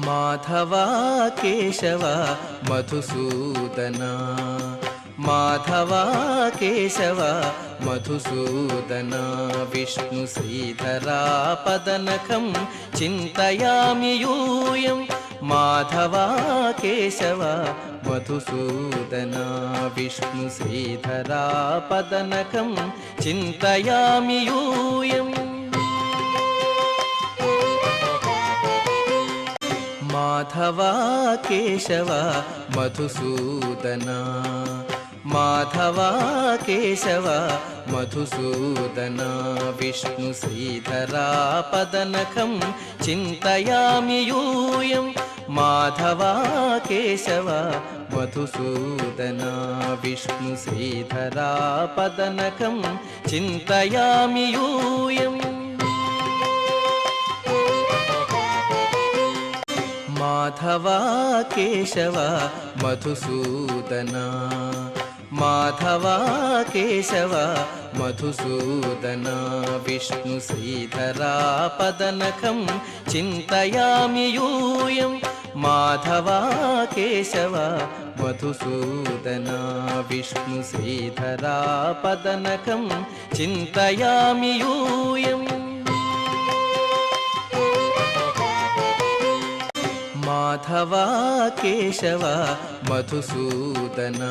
Madhava Keshava Madhusudana Madhava Keshava Madhusudana Vishnu శ్రీధరా పదనఖం చింతయామి యూయం Madhava Keshava Madhusudana Vishnu శ్రీధరా పదనఖం చింతయామి యూయం Madhava Keshava Madhusudana Madhava Keshava Madhusudana Vishnu శ్రీధరా పదనఖం చింతయామి యూయం Madhava Keshava Madhusudana Vishnu శ్రీధరా పదనఖం చింతయామి యూయం Madhava Keshava Madhusudana Madhava Keshava Madhusudana Vishnu శ్రీధరా పదనఖం చింతయామి యూయం Madhava Keshava Madhusudana Vishnu శ్రీధరా పదనఖం చింతయామి యూయం Madhava Keshava Madhusudana